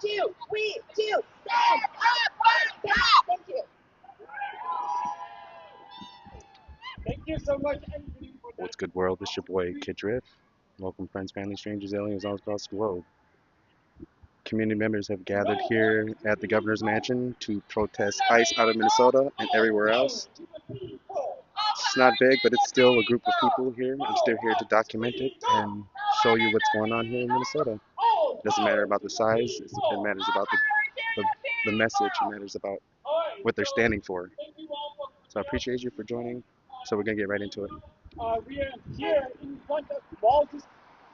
We do stand up for that. Thank you. Thank you so much, Anthony, for that. What's good, world? It's your boy, Kid Drift. Welcome, friends, family, strangers, aliens all across the globe. Community members have gathered here at the governor's mansion to protest ICE out of Minnesota and everywhere else. It's not big, but it's still a group of people here. I'm still here to document it and show you what's going on here in Minnesota. It doesn't matter about the size, it matters about the message, it matters about what they're standing for. So I appreciate you for joining. So we're going to get right into it. We are here in front of Walter's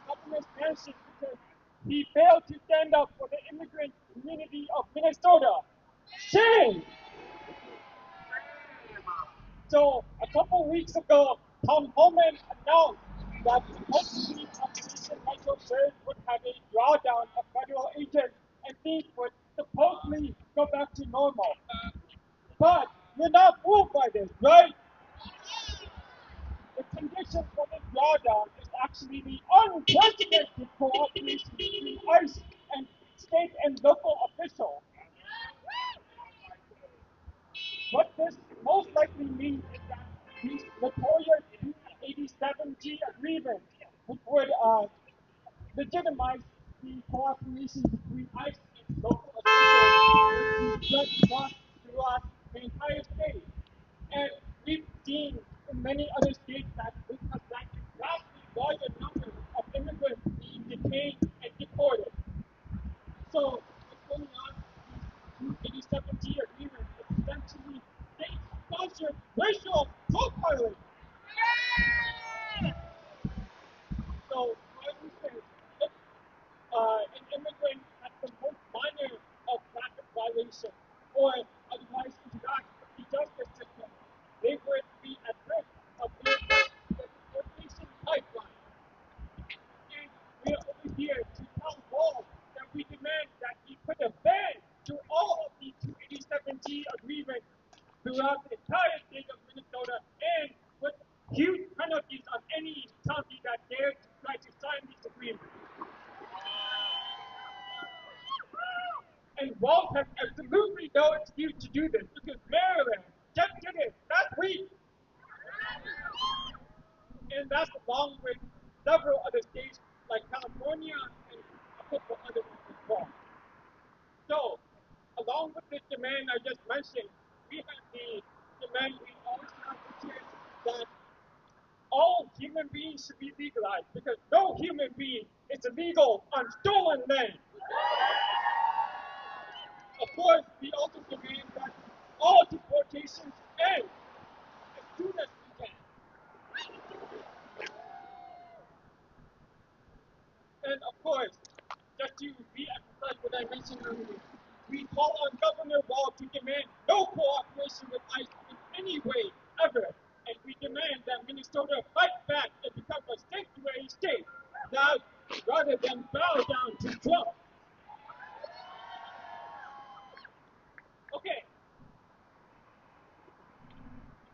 governor's mansion because he failed to stand up for the immigrant community of Minnesota. Shame! So a couple weeks ago, Tom Homan announced that supposedly Operation Michael Surge would have a drawdown of federal agents and things would supposedly go back to normal. But you're not fooled by this, right? The condition for this drawdown is actually the unprecedented cooperation between ICE and state and local officials. What this most likely means is that these notorious 87G agreements, which would legitimize the cooperation between ICE and local officials, would be just lost throughout the entire state. And we've seen in many other states that this has led to vastly larger numbers of immigrants being detained and deported. So what's going on with these 287G agreements is essentially state-sponsored racial profiling. So, for instance, if an immigrant has the most minor of traffic violations or otherwise interacts with the justice system, they would be at risk of being pushed to the deportation pipeline. And we are over here to tell Wall that we demand that he put a ban to all of the 287G agreements throughout the entire state of Minnesota and with huge penalties on any county that dares to try to sign these agreements. And Walt has absolutely no excuse to do this because Maryland just did it last week. And that's along with several other states like California and a couple other ones as well. So, along with this demand I just mentioned, we have the demand we always have, which is that all human beings should be legalized because no human being is illegal on stolen land. Of course, we also demand that all deportations end as soon as we can. And of course, just to re-emphasize what I mentioned earlier, we call on Governor Wall to demand no cooperation with ICE in any way, ever. And we demand that Minnesota fight back and become a sanctuary state, now rather than bow down to Trump. Okay.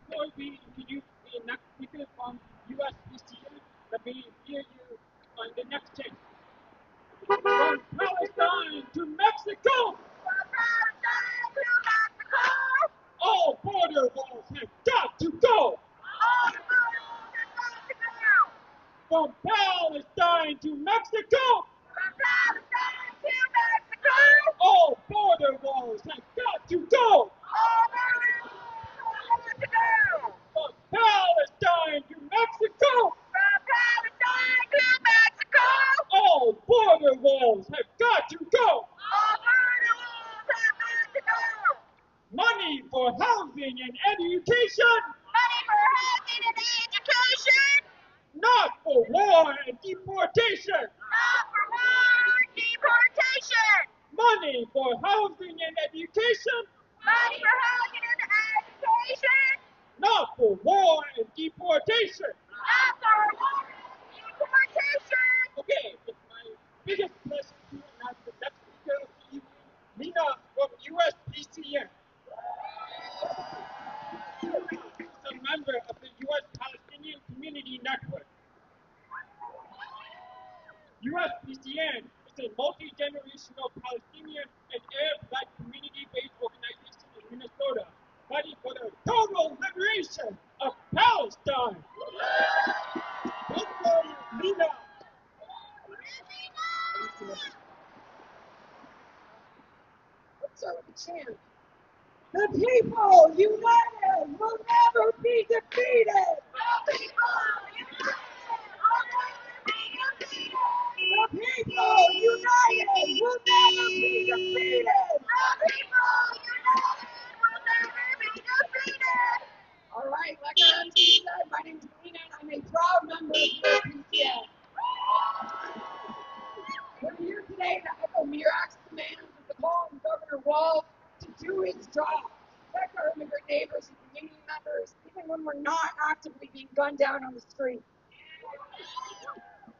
Before we introduce the next speaker from USPCN, let me hear you on the next change. From Palestine to Mexico! From Palestine to Mexico! All border walls have got to go! All border walls have got to go! From Palestine to Mexico! From Palestine to Mexico! All border walls have got to go! All border walls have got to go! From Palestine to Mexico! From Palestine to Mexico! All border walls have got to go! All border walls have got to go! Money for housing and education! Money for housing and education! Not for war and deportation! Not for war and deportation! Money for housing and education! Money for housing and education! Not for war and deportation! Not for war and deportation! Okay, it's my biggest pleasure to announce the next speaker of the evening, Nina from USPCN. She's a member of the U.S. Palestinian Community Network. USPCN is a multi-generational Palestinian Start with the chant. The people united will never be defeated. The people united will never be defeated. The people united will never be defeated. The people united will never be defeated. All right, like our MC said, my name's Lena and I'm a proud member of the PCA. We're here today to echo Mirak's demands of the call on Governor Walz to do his job, protect our immigrant neighbors and community members, even when we're not actively being gunned down on the street.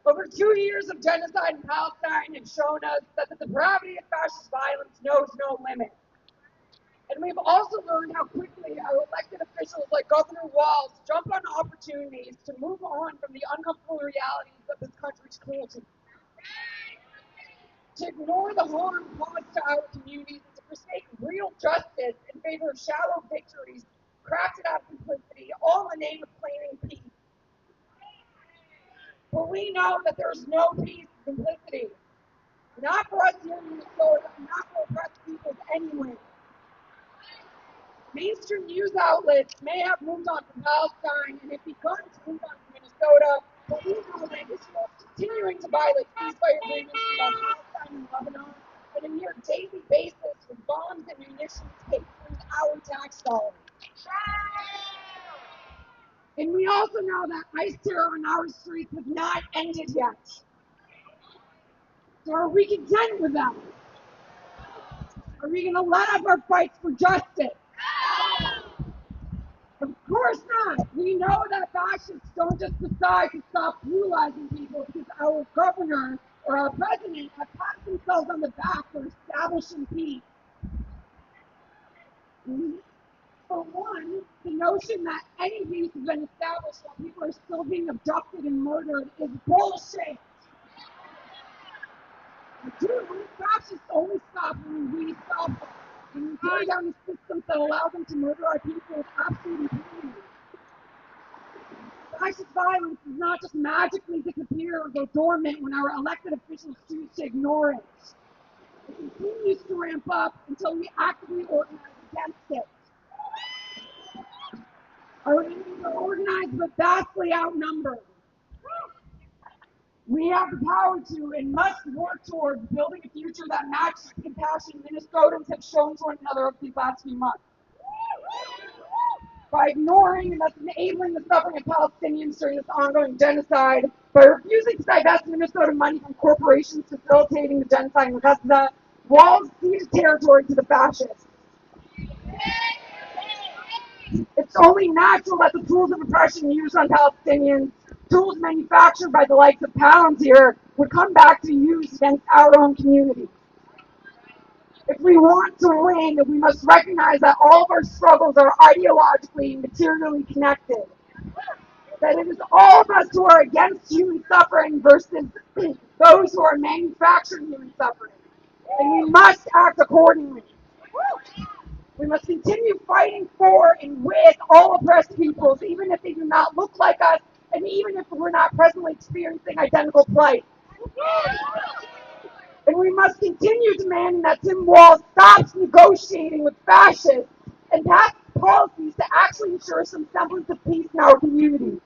Over 2 years of genocide in Palestine have shown us that the depravity of fascist violence knows no limit. And we've also learned how quickly our elected officials like Governor Walz jump on opportunities to move on from the uncomfortable realities of this country's cruelty. To ignore the harm caused to our communities and to forsake real justice in favor of shallow victories crafted out of complicity, all in the name of claiming peace. But we know that there's no peace in simplicity. Not for us here in Minnesota, not for oppressed peoples anywhere. Mainstream news outlets may have moved on from Palestine and have begun to move on from Minnesota, but we know that Israel is continuing to violate ceasefire agreements about Palestine and Lebanon on a near daily basis with bombs and munitions paid through our tax dollars. And we also know that ICE terror on our streets has not ended yet. So are we content with that? Are we going to let up our fights for justice? Of course not. We know that fascists don't just decide to stop brutalizing people because our governor or our president have patted themselves on the back for establishing peace. For one, the notion that any peace has been established while people are still being abducted and murdered is bullshit. Two, fascists only stop when we stop them. When we tear down the systems that allow them to murder our people with absolute impunity. Fascist violence does not just magically disappear or go dormant when our elected officials choose to ignore it. It continues to ramp up until we actively organize against it. Our enemies are organized but vastly outnumbered. We have the power to and must work towards building a future that matches the compassion Minnesotans have shown to one another over these last few months. By ignoring and thus enabling the suffering of Palestinians during this ongoing genocide, by refusing to divest Minnesota money from corporations facilitating the genocide in Gaza, Walz ceded territory to the fascists. It's only natural that the tools of oppression used on Palestinians, tools manufactured by the likes of Palantir, would come back to use against our own community. If we want to win, we must recognize that all of our struggles are ideologically and materially connected. That it is all of us who are against human suffering versus those who are manufacturing human suffering. And we must act accordingly. We must continue fighting for and with all oppressed peoples, even if they do not look like us, and even if we're not presently experiencing identical plight. And we must continue demanding that Tim Walz stops negotiating with fascists and passes policies to actually ensure some semblance of peace in our community.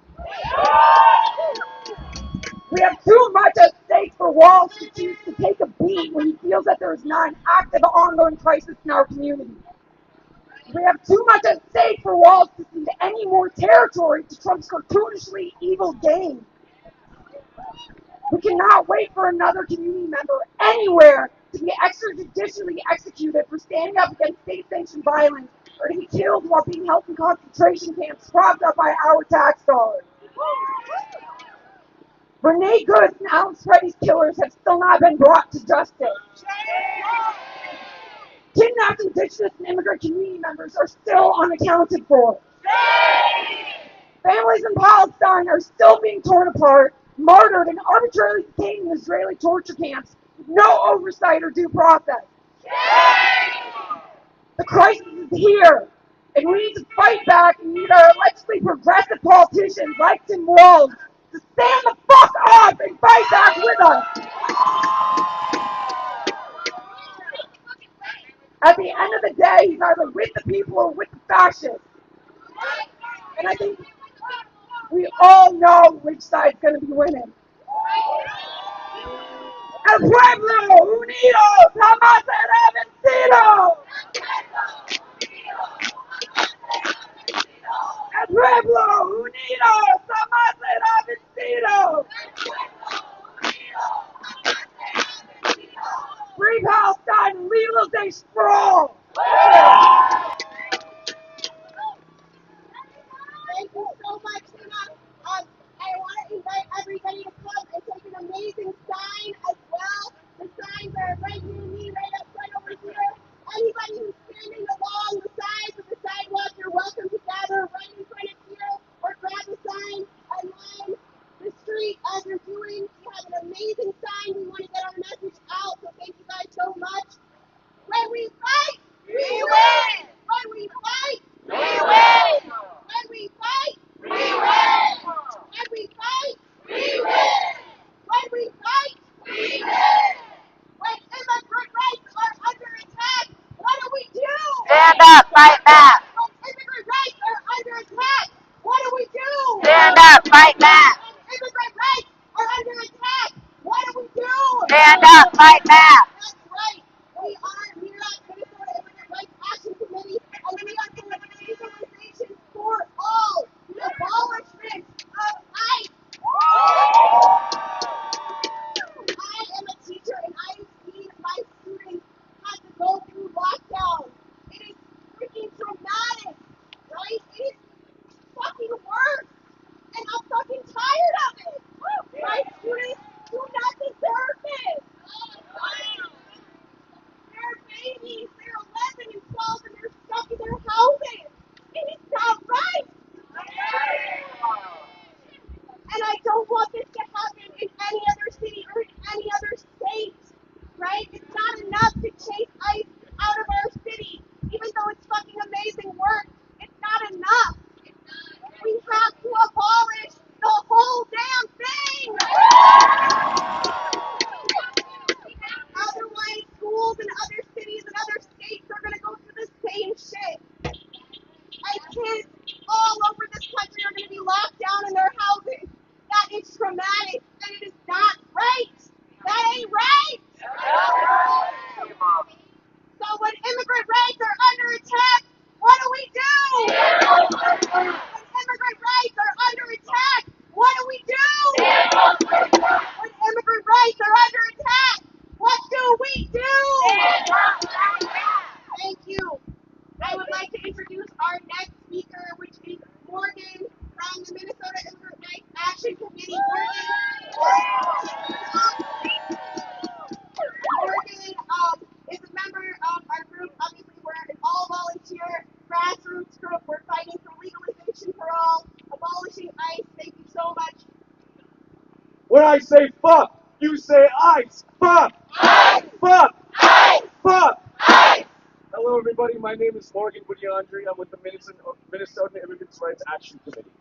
We have too much at stake for Walz to choose to take a beat when he feels that there is not an active, ongoing crisis in our community. We have too much at stake for Walz to cede any more territory to Trump's cartoonishly evil game. We cannot wait for another community member anywhere to be extrajudicially executed for standing up against state-sanctioned violence or to be killed while being held in concentration camps propped up by our tax dollars. Renee Goods and Alex Reddy's killers have still not been brought to justice. Kidnapped Indigenous and immigrant community members are still unaccounted for. Families in Palestine are still being torn apart, martyred, and arbitrarily detained in Israeli torture camps with no oversight or due process. The crisis is here, and we need to fight back and need our allegedly progressive politicians like Tim Walz to stand the fuck up and fight back with us. At the end of the day, he's either with the people or with the fascists. And I think we all know which side's going to be winning. El pueblo unidos jamás será vencido. El pueblo unidos jamás será vencido. Free Palestine, legalization for all. Thank you so much, Tina. I want to invite everybody to come and take an amazing sign as well. The signs are right near me, right up front over here. Anybody who's standing along the sides of the sidewalk, you're welcome to gather right in front of here or grab a sign and line the street as you're doing. We have an amazing sign. We want to get our message out, so thank you guys so much. When we fight, we win. When we fight, we win. When we fight, we win. When we fight, we win. When we fight, we win. When immigrant rights are under attack, what do? Stand up, fight back. When immigrant rights are under attack, what do? Stand up, fight back. When immigrant rights are under attack, what do? Stand up, fight back. That's right. We are here at Minnesota Immigrant Rights Action Committee, and we are for legalization for all, the abolishment of ICE. I am a teacher, and I have seen my students have to go through lockdown. It is freaking traumatic, right? It is fucking worse, and I'm fucking tired of it. My students do not deserve this. They're babies. They're 11 and 12, and they're stuck in their houses. It is not right. And I don't want this to happen in any other city or in any other state, right? It's not enough to chase ICE out of our city, even though it's fucking amazing work. It's not enough. We have to abolish the whole damn thing. Otherwise, schools in other cities and other states are going to go through the same shit. And kids all over this country are going to be locked down in their houses. That is traumatic, and it is not right. That ain't right. So when immigrant rights are under attack, what do? When immigrant rights are under attack, what do? When immigrant rights are under attack, what do? Thank you. I would like to introduce our next speaker, which is Morgan from the Minnesota Immigrant Rights Action Committee. Morgan is a member of our group. Obviously, we're an all-volunteer grassroots group. We're fighting for legalization for all, abolishing ICE. Thank you so much. When I say fuck, you say ICE. Fuck! ICE! Fuck! ICE! Fuck! ICE! Hello, everybody. My name is Morgan Budiandri. I'm with the Minnesota Immigrants' Rights Action Committee.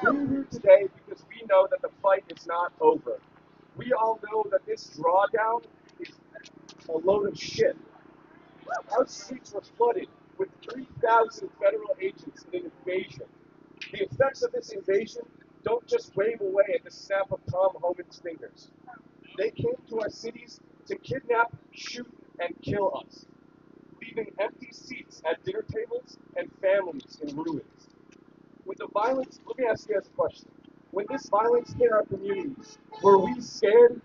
We're here today because we know that the fight is not over. We all know that this drawdown is a load of shit. Our streets were flooded with 3,000 federal agents in an invasion. The effects of this invasion don't just wave away at the snap of Tom Homan's fingers. They came to our cities to kidnap, shoot, and kill us, leaving empty seats at dinner tables and families in ruins. With the violence, let me ask you guys a question. When this violence hit our communities, were we scared?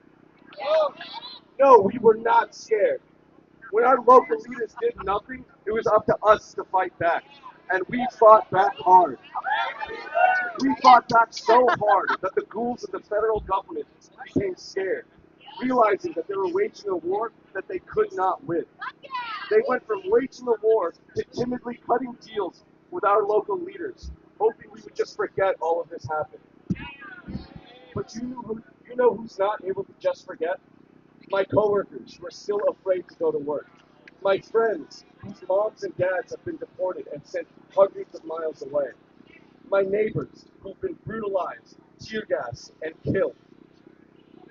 No, we were not scared. When our local leaders did nothing, it was up to us to fight back. And we fought back hard. We fought back so hard that the ghouls of the federal government became scared, realizing that they were waging a war that they could not win. They went from waging a war to timidly cutting deals with our local leaders, hoping we would just forget all of this happened. But you know who's not able to just forget? My coworkers who are still afraid to go to work. My friends whose moms and dads have been deported and sent hundreds of miles away. My neighbors who've been brutalized, tear gassed, and killed.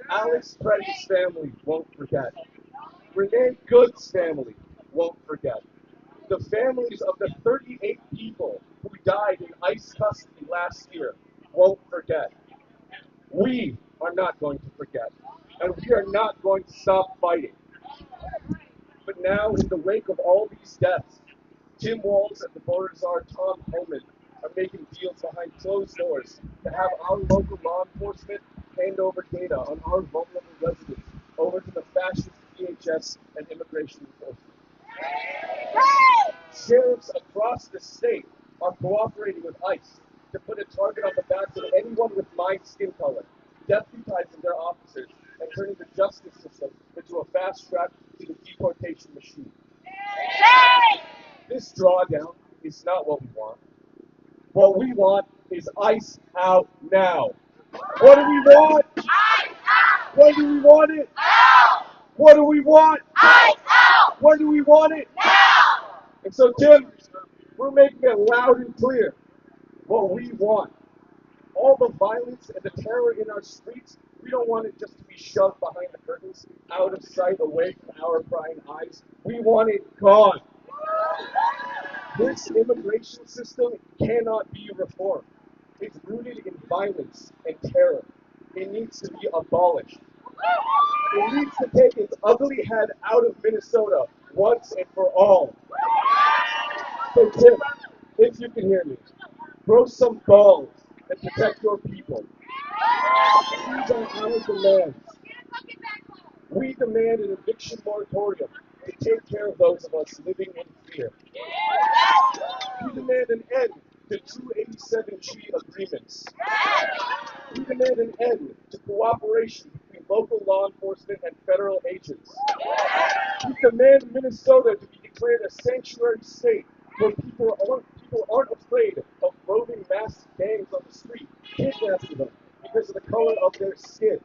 Alex Preddy's family won't forget. Renee Good's family won't forget. The families of the 38 people who died in ICE custody last year won't forget. We are not going to forget, and we are not going to stop fighting. But now, in the wake of all these deaths, Tim Walz and the border czar Tom Homan are making deals behind closed doors to have our local law enforcement hand over data on our vulnerable residents over to the fascist DHS and immigration enforcement. Sheriffs across the state are cooperating with ICE to put a target on the backs of anyone with my skin color, deputizing their officers and turning the justice system into a fast track to the deportation machine. This drawdown is not what we want. What we want is ICE out now. What do we want? ICE out! When do we want it? Now! What do we want? ICE out! When do we want it? Now! And so, Tim, we're making it loud and clear what we want. All the violence and the terror in our streets, we don't want it just to be shoved behind the curtains, out of sight, away from our prying eyes. We want it gone. This immigration system cannot be reformed. It's rooted in violence and terror. It needs to be abolished. It needs to take its ugly head out of Minnesota once and for all. So, Tim, if you can hear me, grow some balls and protect your people. These are our demands. We demand an eviction moratorium to take care of those of us living in fear. We demand an end to 287G agreements. We demand an end to cooperation between local law enforcement and federal agents. We demand Minnesota to be declared a sanctuary state where people aren't afraid of roving masked gangs on the street, kidnapping them because of the color of their skin.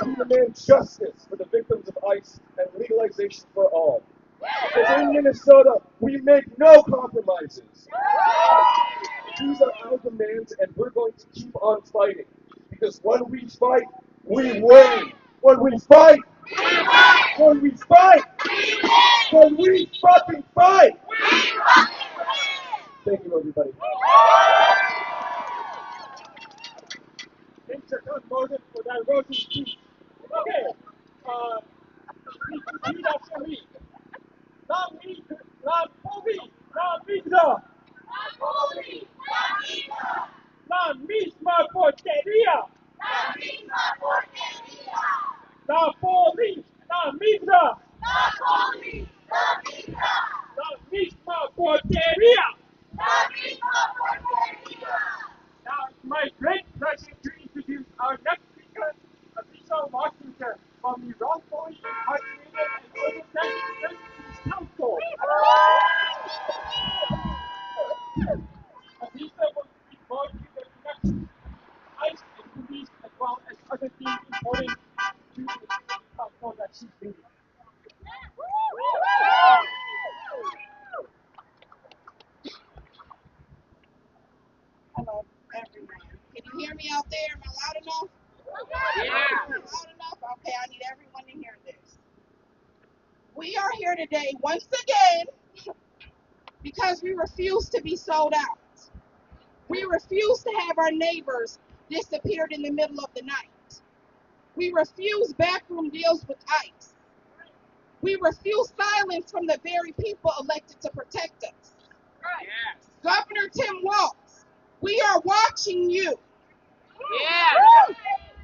We demand justice for the victims of ICE and legalization for all. Because in Minnesota, we make no compromises. These are our demands, and we're going to keep on fighting. Because when we fight, we win. When we fight, when we fight, when we fucking fight. Thank you, everybody. Thanks a ton, Moses, for that rosy speech. Okay, repeat after me. La misma porquería. La police, la misma. La misma porquería. Now, it's my great pleasure to introduce our next speaker, Alicia Washington, from the wrongfully incarcerated and overtaxed Citizens Council. Alicia will report to the connection ICE and police as well as other things important to the council that she's leading. Hello, everyone. Can you hear me out there? Am I loud enough? Yeah. Loud enough? Okay, I need everyone to hear this. We are here today once again because we refuse to be sold out. We refuse to have our neighbors disappeared in the middle of the night. We refuse backroom deals with ICE. We refuse silence from the very people elected to protect us. Yes. Governor Tim Walz, we are watching you. Yeah.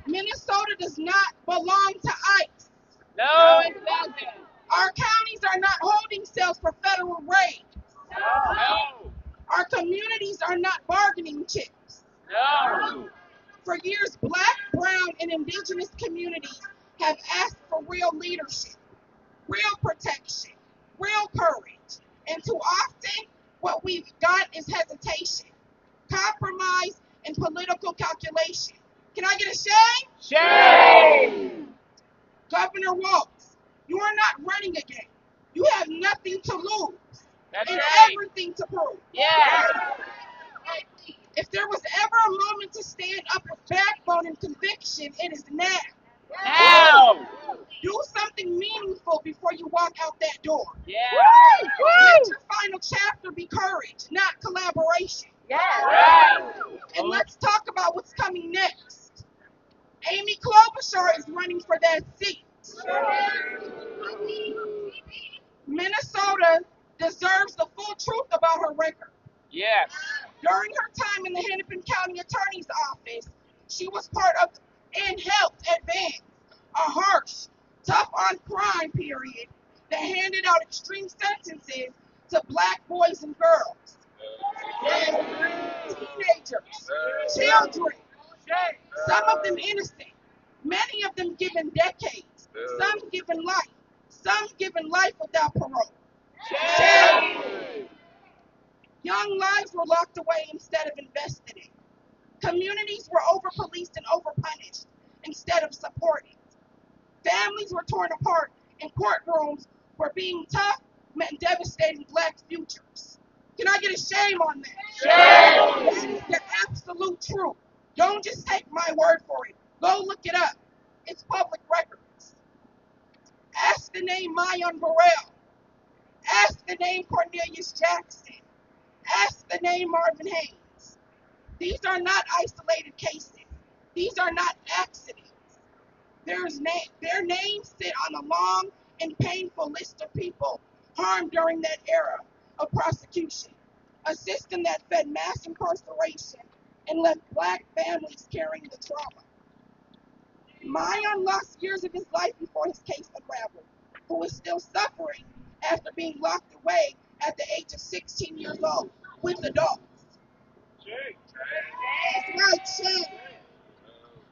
Minnesota does not belong to ICE. No, it doesn't. Our counties are not holding cells for federal raids. No. Our communities are not bargaining chips. No. For years, Black, brown, and indigenous communities have asked for real leadership, real protection, real courage. And too often, what we've got is hesitation, compromise, and political calculation. Can I get a shame? Shame. Governor Walz, you are not running again. You have nothing to lose. That's and right. everything to prove. Yeah. If there was ever a moment to stand up with backbone and conviction, it is now. Now. Do something something meaningful before you walk out that door. Yeah. Let your final chapter be courage, not collaboration. Yeah. And let's talk about what's coming next. Amy Klobuchar is running for that seat. Minnesota deserves the full truth about her record. Yes. During her time in the Hennepin County Attorney's Office, she was part of and helped advance a harsh, tough on crime period that handed out extreme sentences to black boys and girls, teenagers, children, some of them innocent, many of them given decades, some given life, some given life without parole. Young lives were locked away instead of invested in. Communities were over-policed and over-punished instead of supported. Families were torn apart, and courtrooms where being tough meant devastating black futures. Can I get a shame on that? Shame! That is the absolute truth. Don't just take my word for it. Go look it up. It's public records. Ask the name Mayan Burrell. Ask the name Cornelius Jackson. Ask the name Marvin Haynes. These are not isolated cases. These are not accidents. Their names sit on a long and painful list of people harmed during that era of prosecution, a system that fed mass incarceration and left black families carrying the trauma. Mayan lost years of his life before his case unraveled, who is still suffering after being locked away at the age of 16 years old with adults. That's right, shame.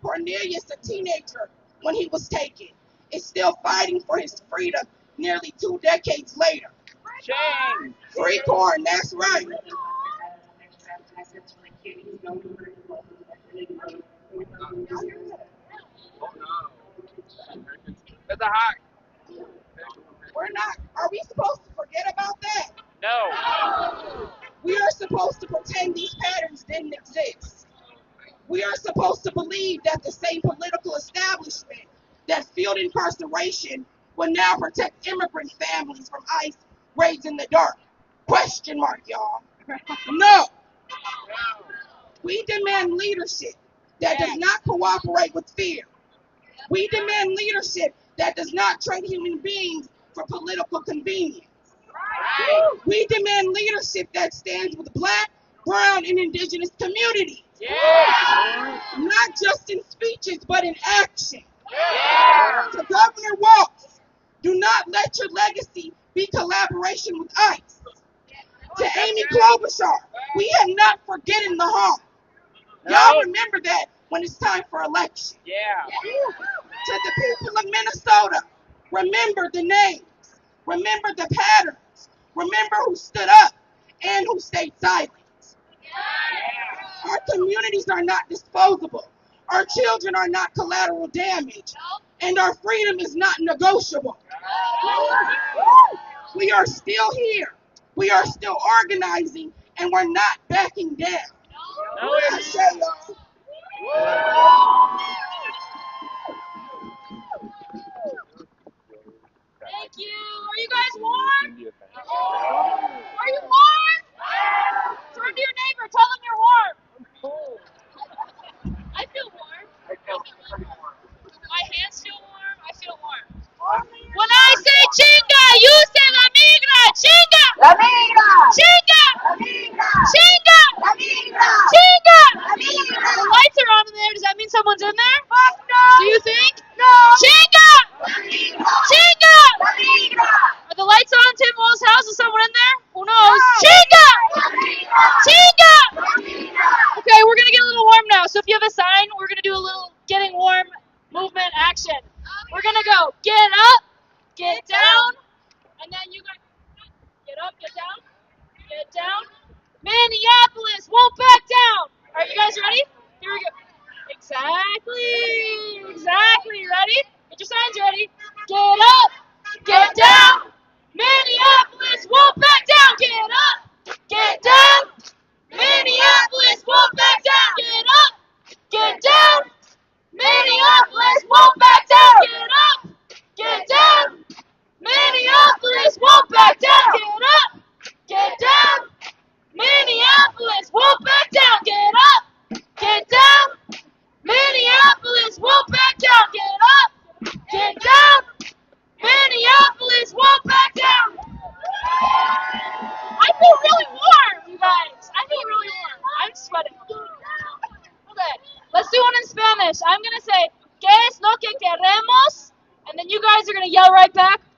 Cornelius, a teenager when he was taken, is still fighting for his freedom nearly 2 decades later. Shame. Free corn, that's right. That's a hot. We're not, are we supposed to forget about that? No. We are supposed to pretend these patterns didn't exist. We are supposed to believe that the same political establishment that fueled incarceration will now protect immigrant families from ICE raids in the dark. Question mark, y'all. No. We demand leadership that does not cooperate with fear. We demand leadership that does not trade human beings for political convenience. We demand leadership that stands with black, brown, and indigenous communities. Yeah. Not just in speeches, but in action. Yeah. To Governor Walz, do not let your legacy be collaboration with ICE. To Amy Klobuchar, we have not forgotten the harm. Y'all remember that when it's time for election. Yeah. To the people of Minnesota, remember the names, remember the patterns, remember who stood up and who stayed silent. Our communities are not disposable. Our children are not collateral damage. And our freedom is not negotiable. We are still here. We are still organizing, and we're not backing down. I say, y'all. Thank you. Are you guys warm? Are you warm? Turn to your neighbor. Tell them you're warm. I feel warm. My hands feel warm. I feel warm. When I say chinga, you say la migra. Chinga. La migra. Chinga. La migra. Chinga. La migra. Chinga. La migra. The lights are on in there. Does that mean someone's in there? Fuck no. Do you think? No. Chinga. La migra. Chinga. La migra. Are the lights on Tim Wall's house? Is someone in there? Who knows? Chinga. La migra. Chinga. La migra. Okay, we're going to get a little warm now. So if you have a sign, we're going to do a little getting warm movement action. We're going to go get up, get down, and then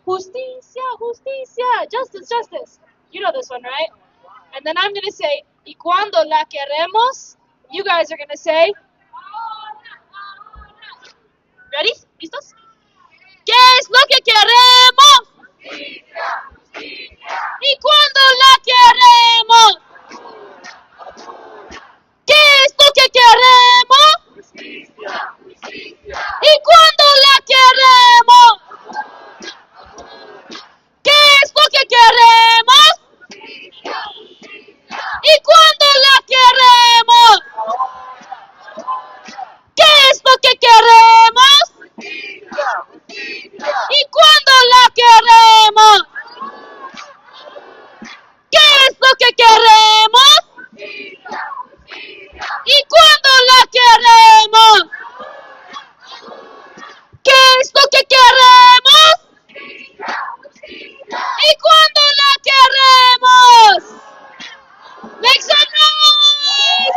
Justicia, justicia, justice, justice. You know this one, right? And then I'm gonna say, y cuando la queremos, you guys are gonna say, ready? ¿Listos? ¿Qué es lo que queremos? Y cuando la queremos, ¿qué es lo que queremos? Y cuando la queremos, ¿qué es lo que queremos? Y cuando la queremos, ¿qué es lo que queremos? Y cuando la queremos, ¿qué es lo que queremos? Y cuando la queremos, ¿qué es lo que queremos? Y cuando la queremos, make some noise!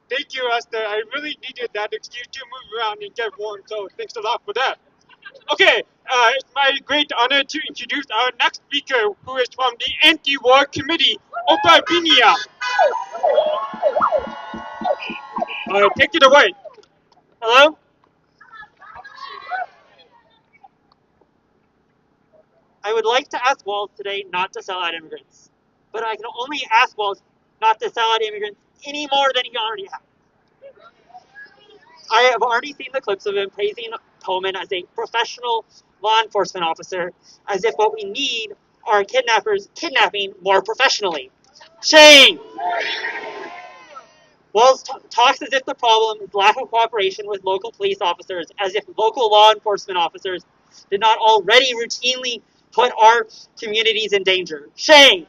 Thank you, Esther. I really needed that excuse to move around and get warm, so thanks a lot for that. Okay, it's my great honor to introduce our next speaker, who is from the Anti-War Committee, Opa Binia. Take it away. Hello? I would like to ask Walz today not to sell out immigrants, but I can only ask Walz not to sell out immigrants any more than he already has. I have already seen the clips of him praising Pullman as a professional law enforcement officer, as if what we need are kidnappers kidnapping more professionally. Shame! Walz talks as if the problem is lack of cooperation with local police officers, as if local law enforcement officers did not already routinely put our communities in danger. Shame!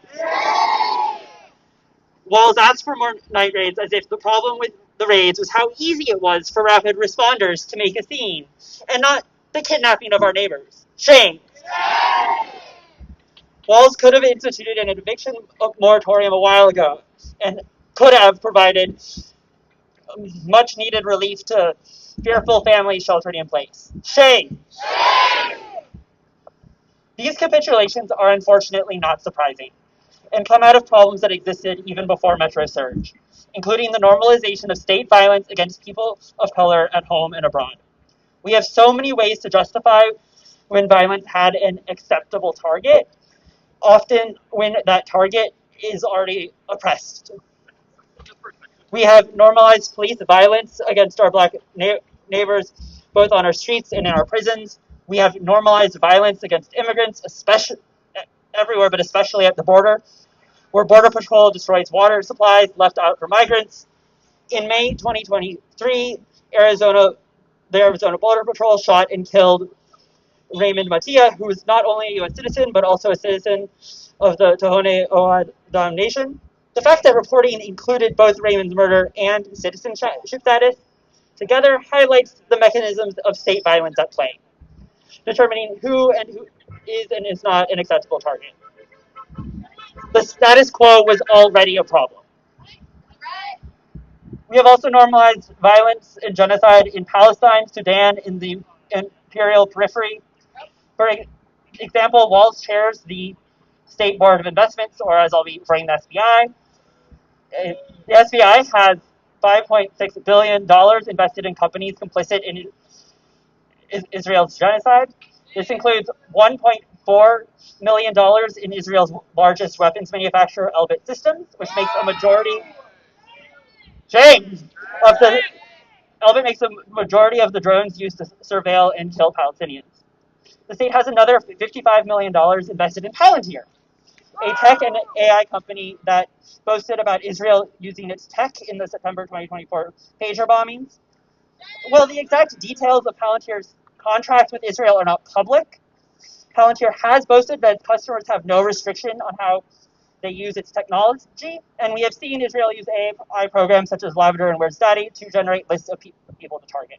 Walz asked for more night raids, as if the problem with the raids was how easy it was for rapid responders to make a scene, and not the kidnapping of our neighbors. Shame! Walz could have instituted an eviction moratorium a while ago, and could have provided much needed relief to fearful families sheltered in place. Shame! These capitulations are unfortunately not surprising, and come out of problems that existed even before Metro Surge, including the normalization of state violence against people of color at home and abroad. We have so many ways to justify when violence had an acceptable target, often when that target is already oppressed. We have normalized police violence against our black neighbors, both on our streets and in our prisons. We have normalized violence against immigrants, especially everywhere, but especially at the border, where Border Patrol destroys water supplies left out for migrants. In May 2023, the Arizona Border Patrol shot and killed Raymond Matia, who is not only a U.S. citizen, but also a citizen of the Tohono O'odham Nation. The fact that reporting included both Raymond's murder and citizenship status together highlights the mechanisms of state violence at play, determining who is and is not an acceptable target. The status quo was already a problem. We have also normalized violence and genocide in Palestine, Sudan, in the imperial periphery. For example, Walz chairs the State Board of Investments, or as I'll be referring to the SBI. The SBI has $5.6 billion invested in companies complicit in Israel's genocide. This includes $1.4 million in Israel's largest weapons manufacturer, Elbit Systems, which makes a majority. Elbit makes a majority of the drones used to surveil and kill Palestinians. The state has another $55 million invested in Palantir, a tech and AI company that boasted about Israel using its tech in the September 2024 pager bombings. While the exact details of Palantir's contracts with Israel are not public, Palantir has boasted that its customers have no restriction on how they use its technology, and we have seen Israel use AI programs such as Lavender and Where's Daddy to generate lists of people to target.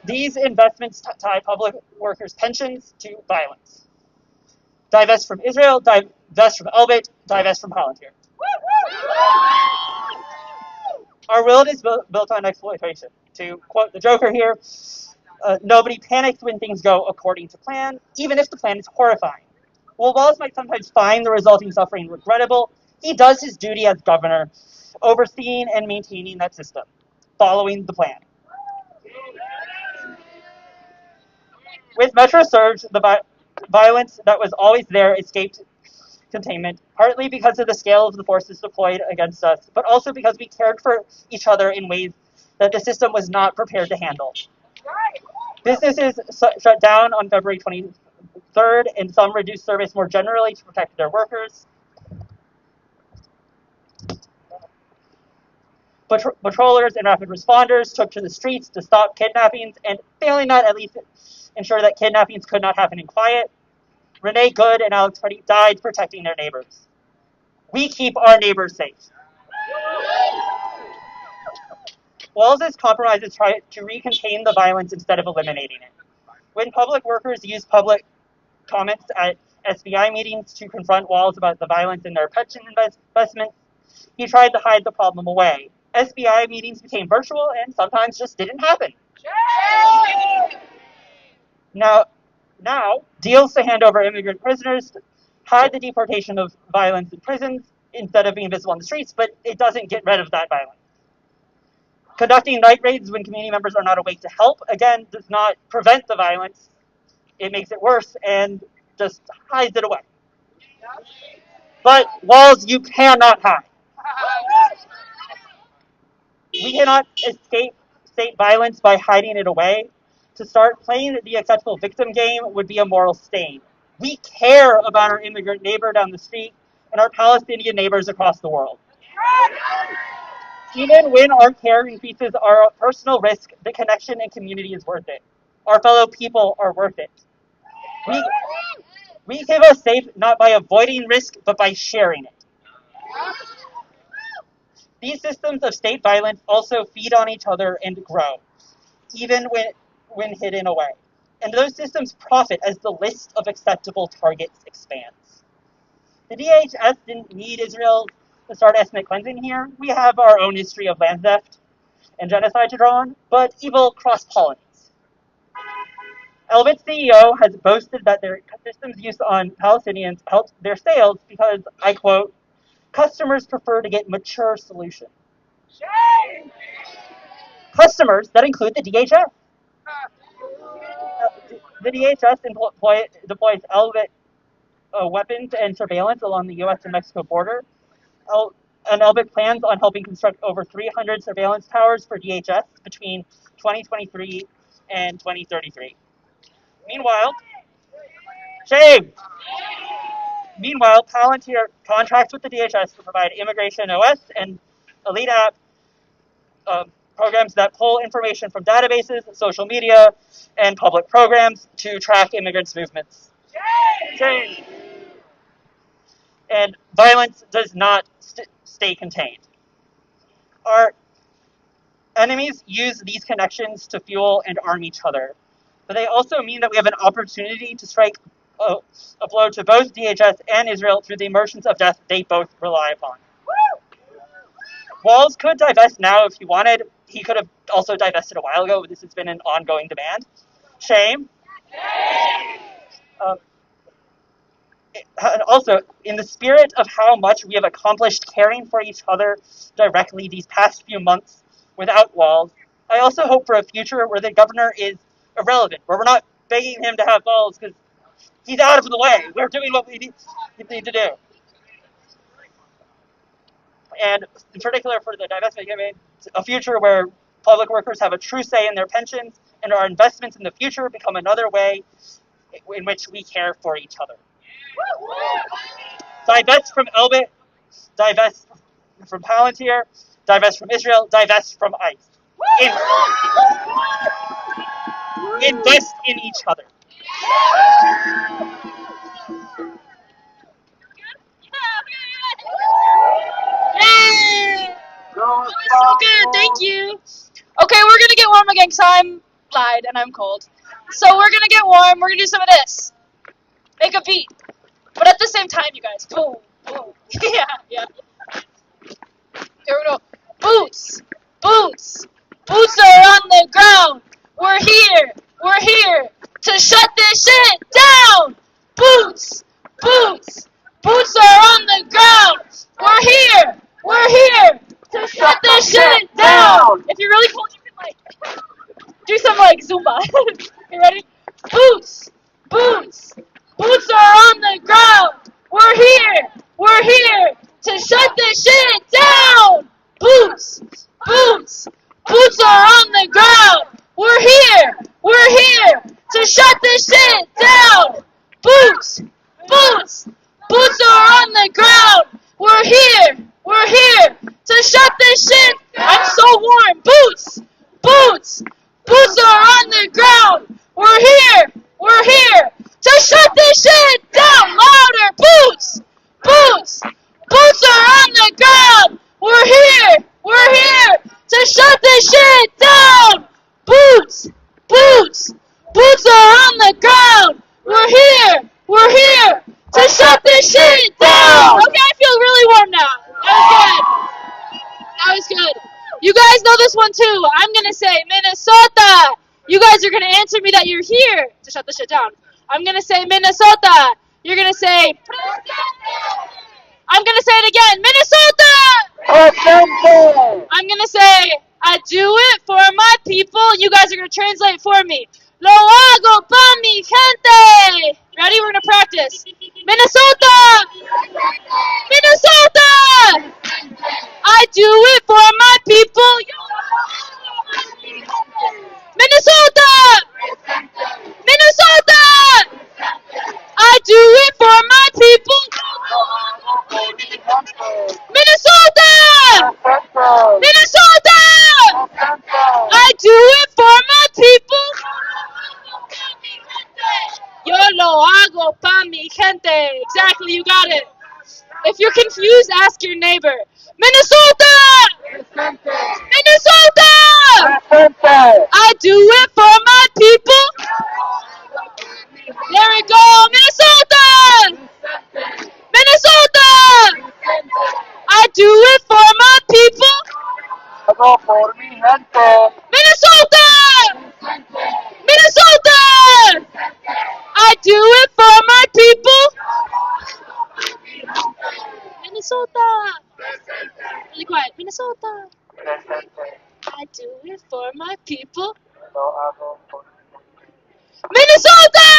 These investments tie public workers' pensions to violence. Divest from Israel, divest from Elbit, divest from Palantir. Our world is built on exploitation. To quote the Joker here, nobody panics when things go according to plan, even if the plan is horrifying. While Wallace might sometimes find the resulting suffering regrettable, he does his duty as governor, overseeing and maintaining that system, following the plan. With Metro Surge, the violence that was always there escaped containment, partly because of the scale of the forces deployed against us, but also because we cared for each other in ways that the system was not prepared to handle. Businesses shut down on February 23rd, and some reduced service more generally to protect their workers. Patrollers and rapid responders took to the streets to stop kidnappings, and failing not at least ensure that kidnappings could not happen in quiet. Renee Good and Alex Putty died protecting their neighbors. We keep our neighbors safe. Walls' compromises try to recontain the violence instead of eliminating it. When public workers use public comments at SBI meetings to confront Walls about the violence in their pension investments, he tried to hide the problem away. SBI meetings became virtual and sometimes just didn't happen. Now, deals to hand over immigrant prisoners hide the deportation of violence in prisons instead of being visible on the streets, but it doesn't get rid of that violence. Conducting night raids when community members are not awake to help, again, does not prevent the violence. It makes it worse and just hides it away. But Walls, you cannot hide. We cannot escape state violence by hiding it away. To start playing the acceptable victim game would be a moral stain. We care about our immigrant neighbor down the street and our Palestinian neighbors across the world. Even when our care increases our personal risk, the connection and community is worth it. Our fellow people are worth it. We keep us safe not by avoiding risk, but by sharing it. These systems of state violence also feed on each other and grow, even when hidden away. And those systems profit as the list of acceptable targets expands. The DHS didn't need Israel to start ethnic cleansing here. We have our own history of land theft and genocide to draw on, but evil cross-pollinates. Elbit's CEO has boasted that their system's use on Palestinians helped their sales because, I quote, customers prefer to get mature solutions. Customers that include the DHS. The DHS deploys Elbit weapons and surveillance along the U.S. and Mexico border. And Elbit plans on helping construct over 300 surveillance towers for DHS between 2023 and 2033. Meanwhile, Palantir contracts with the DHS to provide Immigration OS and Elite App programs that pull information from databases, social media, and public programs to track immigrants' movements. Shame. And violence does not stay contained. Our enemies use these connections to fuel and arm each other, but they also mean that we have an opportunity to strike a blow to both DHS and Israel through the emergence of death they both rely upon. Walls could divest now if he wanted. He could have also divested a while ago, but this has been an ongoing demand. Shame. And also, in the spirit of how much we have accomplished caring for each other directly these past few months without Walls, I also hope for a future where the governor is irrelevant, where we're not begging him to have Walls because he's out of the way. We're doing what we need to do. And in particular for the divestment campaign, a future where public workers have a true say in their pensions and our investments in the future become another way in which we care for each other. Divest from Elbit, divest from Palantir, divest from Israel, divest from ICE. Invest in each other. Yay! That was so good, thank you. Okay, we're gonna get warm again because I'm lied and I'm cold. So we're gonna get warm, we're gonna do some of this. Make a beat. But at the same time, you guys. Boom, boom. Yeah. Here we go. Boots. Boots. Boots are on the ground. We're here. We're here to shut this shit down. Boots. Boots. Boots are on the ground. We're here. We're here to shut this shit down. If you're really cool, you can like do some like Zumba. You ready? Boots. Boots. Boots are on the ground. We're here. We're here to shut this shit down. Boots. Boots. Boots are on the ground. We're here. We're here to shut this shit down. Boots. Boots. Boots are on the ground. We're here. We're here to shut this shit. I'm so warm. Boots. Boots. Boots are on the ground. We're here. We're here to shut this shit down. Louder. Boots. Boots. Boots are on the ground. We're here. We're here to shut this shit down. Boots. Boots. Boots are on the ground. We're here. We're here to shut this shit down. Okay, I feel really warm now. That was good. You guys know this one too. I'm gonna say Minnesota. You guys are gonna answer me that you're here to shut the shit down. I'm gonna say Minnesota. You're gonna say. I'm gonna say it again. Minnesota. I'm gonna say I do it for my people. You guys are gonna translate for me. Lo hago pa mi gente. Ready? We're gonna practice. Minnesota. Minnesota. I do it for my people. Minnesota. Minnesota. I do it for my people. Minnesota. Minnesota. I do it for my people. Yo lo hago pa mi gente. Exactly, you got it. If you're confused, ask your neighbor. Minnesota! Minnesota! I do it for my people. There we go. Minnesota! Minnesota! I do it for my people. Minnesota! Minnesota! I do it for my people. Minnesota. Really quiet. Minnesota. I do it for my people. Minnesota!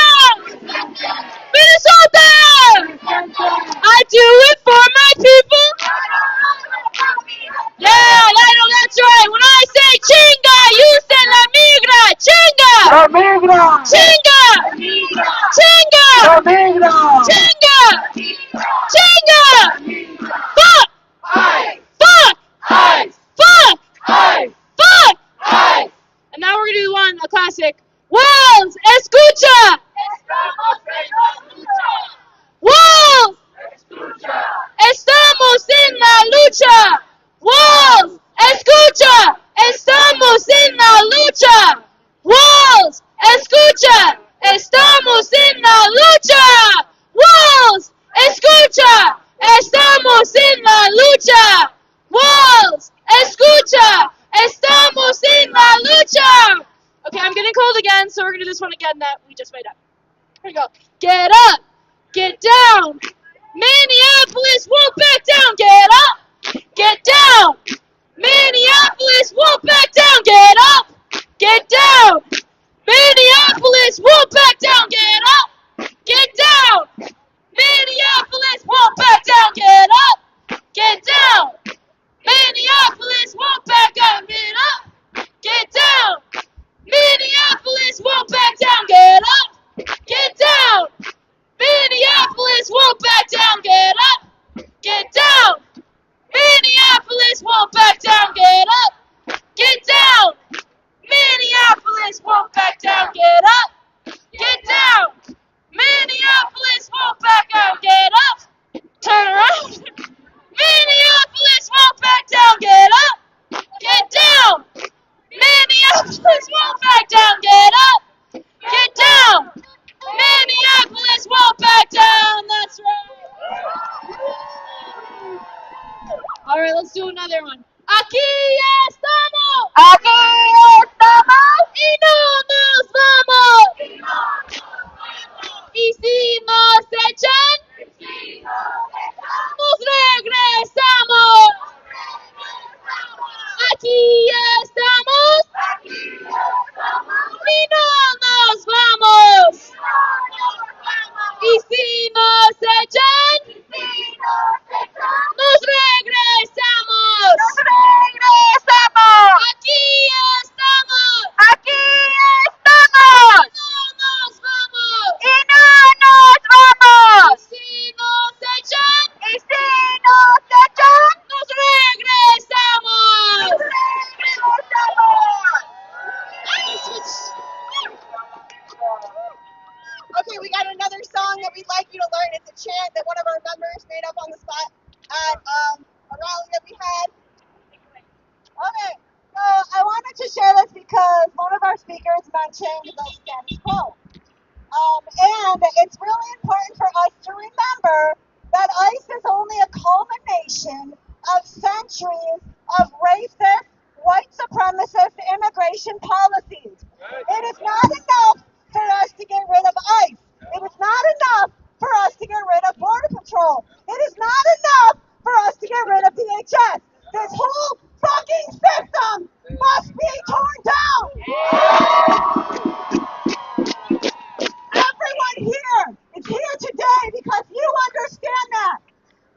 Minnesota! I do it for my people. Yeah, I know that's right. When I say chinga, you say la migra. Chinga! La migra! Chinga! Chinga! La migra! Chinga! Chinga! Fuck! Fuck! Fuck! Fuck! And now we're gonna do a classic. Walls, escucha! Walls! Estamos en la lucha! Walls, escucha! Estamos en la lucha! Walls, escucha! Estamos en la lucha! Walls, escucha! Estamos en la lucha! Walls, escucha! Estamos en la lucha! Okay, I'm getting cold again, so we're gonna do this one again that we just made up. Here we go. Get up! Get down! Minneapolis won't back down! Get up! Get down! Minneapolis won't back down! Get up! Get down! Minneapolis won't back down! Get up! Get down! Minneapolis won't back down! Get up! Get down! Minneapolis won't back down! Get up! Get down! Minneapolis won't back down! Get up! Get down! Minneapolis won't back down! Get up! Get down! Minneapolis won't back down! Get up! Get down! to share this because one of our speakers mentioned the status quo. And it's really important for us to remember that ICE is only a culmination of centuries of racist, white supremacist immigration policies. It is not enough for us to get rid of ICE. It is not enough for us to get rid of Border Patrol. It is not enough for us to get rid of DHS. This whole fucking system must be torn down. Everyone here is here today because you understand that.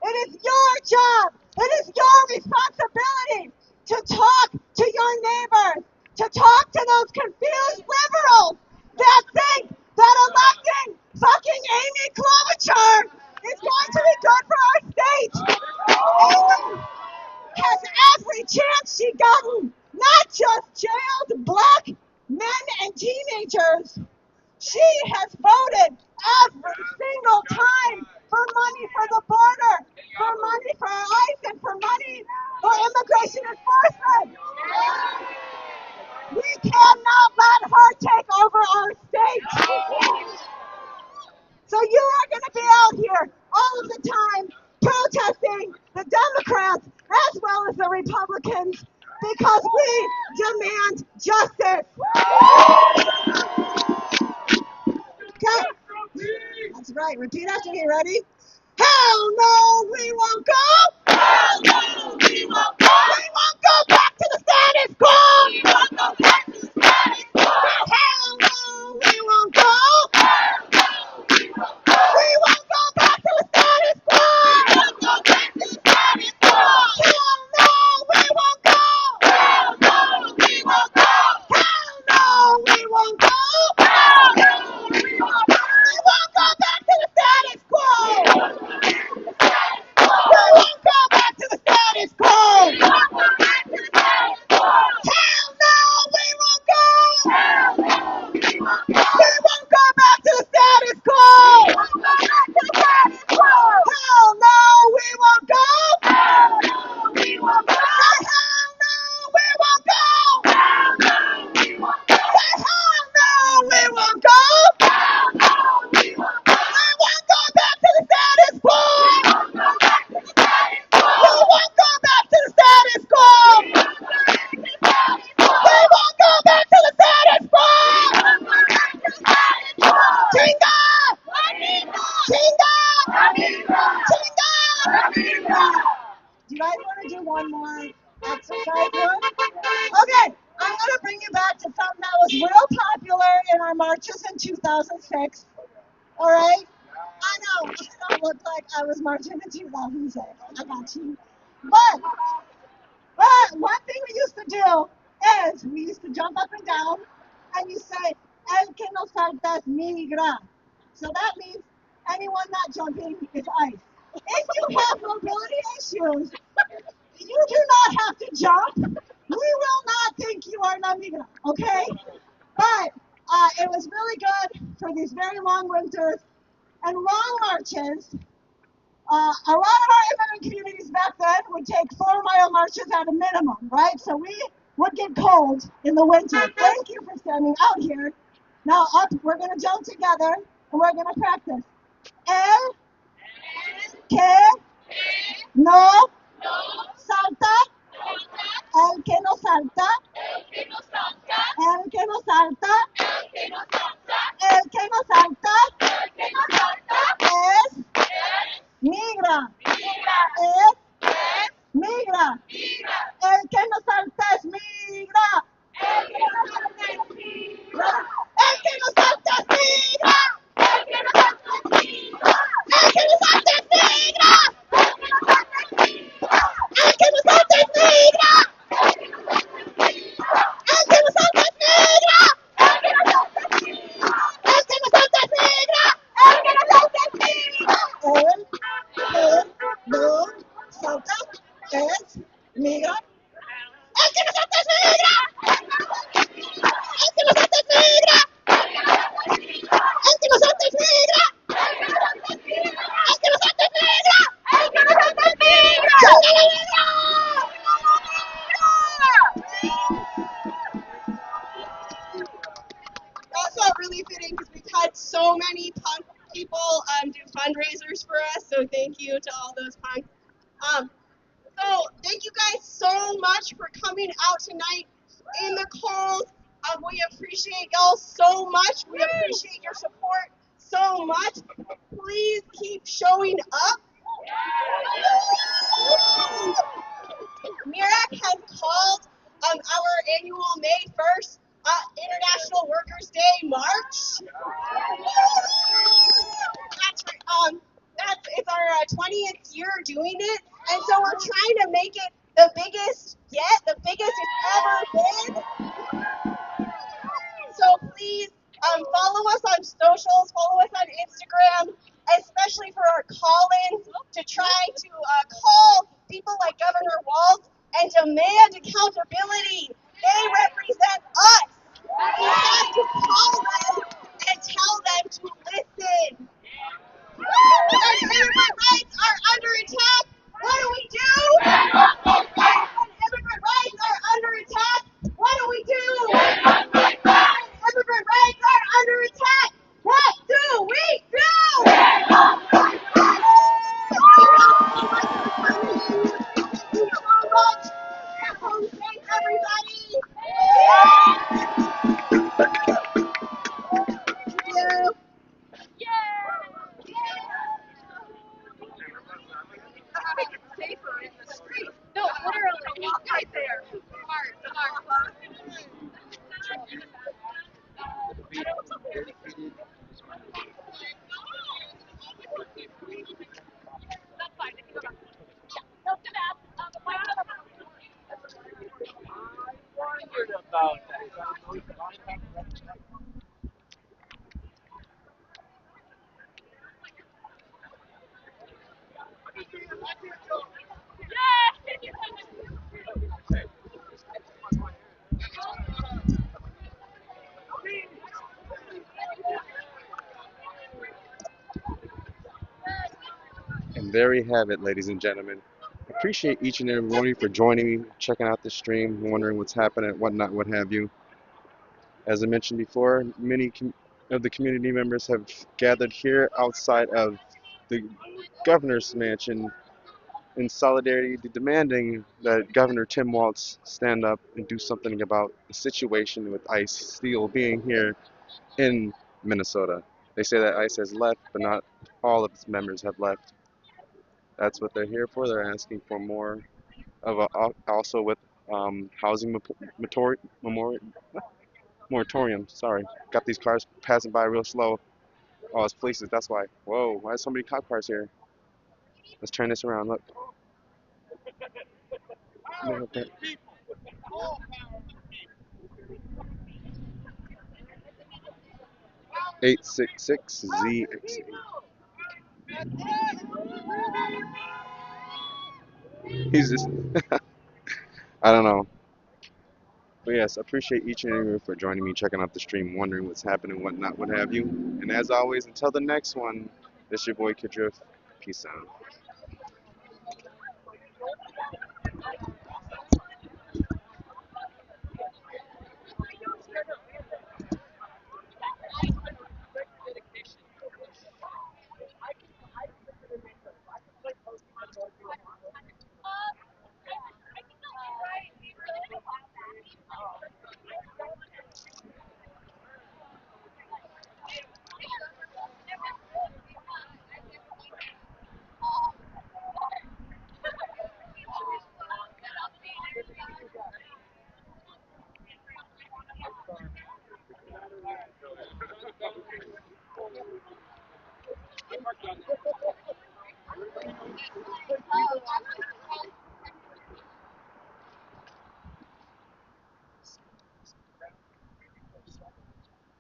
It is your job. It is your responsibility to talk to your neighbors, to talk to those confused liberals that think that electing fucking Amy Klobuchar is going to be good for our state. Amy has every chance she gotten, not just jailed black men and teenagers. She has voted every single time for money for the border, for money for ICE, and for money for immigration enforcement. We cannot let her take over our state. So you are going to be out here all of the time protesting the Democrats as well as the Republicans because we demand justice. Okay. That's right. Repeat after me. Ready? Hell no, we won't go. Hell no, we won't go. We won't go back to the status quo. We won't go back to the status quo. Hell no, we won't go. Hell no, we won't go. We won't go back to the status quo. We won't go back to the status quo. Hell no, we won't go. Hell no, we won't go. Hell no, we won't go. Hell no, we won't go. We won't go back to the status quo. We won't go back to the status quo. We won't go back to the status quo. Hell no, we won't go. Hell no, we won't go. We won't go back to the status quo. We won't go back to the status quo. Hell no, we won't go. Hell no, we won't go. Hell no, we won't go. Hell no, we won't go. Hell no, we won't go. Hell no, we won't go. We won't go back to the status quo. We won't go back to the status quo. We won't go back to the status quo. We won't go back to the status quo. Chinga! Chinga! Chinga! Do you guys want to do one more exercise here? Okay, I'm going to bring you back to something that was real popular in our marches in 2006. All right? I know, I don't look like I was marching in 2006. I got you. But one thing we used to do is we used to jump up and down and you say, El que no salta es migra. So that means anyone not jumping is ICE. If you have mobility issues, you do not have to jump. We will not think you are not migra, okay? But it was really good for these very long winters and long marches. A lot of our immigrant communities back then would take 4-mile marches at a minimum, right? So we would get cold in the winter. Thank you for standing out here. Now up, we're going to jump together and we're going to practice. El que no salta, el que no salta, el que no salta, el que no salta, es migra. Es migra. El que no salta es migra. El que no salta es migra. El que no salta es migra. El que no salta es migra. El que no salta es migra. El que no salta es migra. El que no salta es migra. to all those punks. So thank you guys so much for coming out tonight in the cold. We appreciate y'all so much. We appreciate your support so much. Please keep showing up. MIRAC has called our annual May 1st International Workers' Day March. It's our 20th year doing it, and so we're trying to make it the biggest yet, the biggest it's ever been. So please follow us on socials, follow us on Instagram, especially for our call-ins to try to call people like Governor Walz and demand accountability. They represent us. We have to call them and tell them to listen. When immigrant rights are under attack, what do we do? When immigrant rights are under attack, what do we do? When immigrant rights are under attack, what do we do? Thank you so much. Home safe, everybody. Thank you. Make it safer in the street. No, literally, walk right there. Smart. That's fine. If you go back. No, too bad. Wondered about that. And there you have it, ladies and gentlemen. Appreciate each and every one of you for joining me, checking out the stream, wondering what's happening, whatnot, what have you. As I mentioned before, many of the community members have gathered here outside of the governor's mansion in solidarity, demanding that Governor Tim Walz stand up and do something about the situation with ICE still being here in Minnesota. They say that ICE has left, but not all of its members have left. That's what they're here for. They're asking for more of a, also with housing moratorium. Sorry, got these cars passing by real slow. Oh, it's police. That's why. Whoa, why is so many cop cars here? Let's turn this around. Look. 866ZXA. He's just, I don't know. But yes, I appreciate each and every one for joining me, checking out the stream, wondering what's happening, whatnot, what have you. And as always, until the next one, this is your boy Kid Drift. Peace out.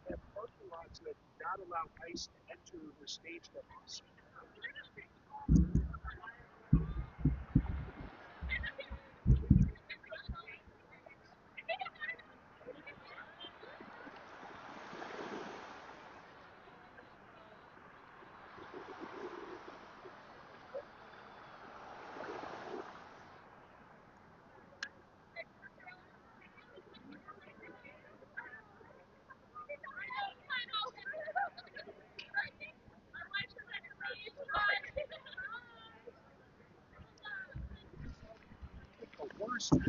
Have parking lots that do not allow ICE to enter the stage levels. All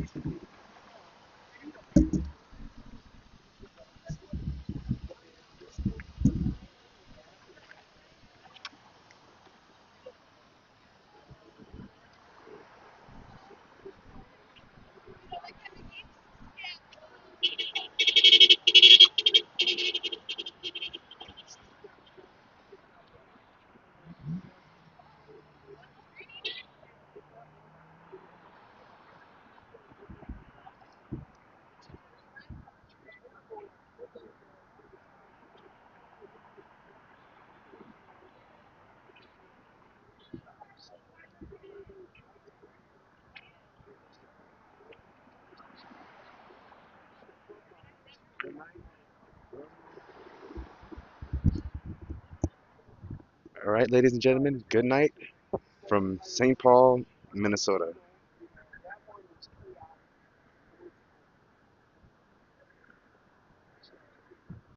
right, ladies and gentlemen, good night from St. Paul, Minnesota.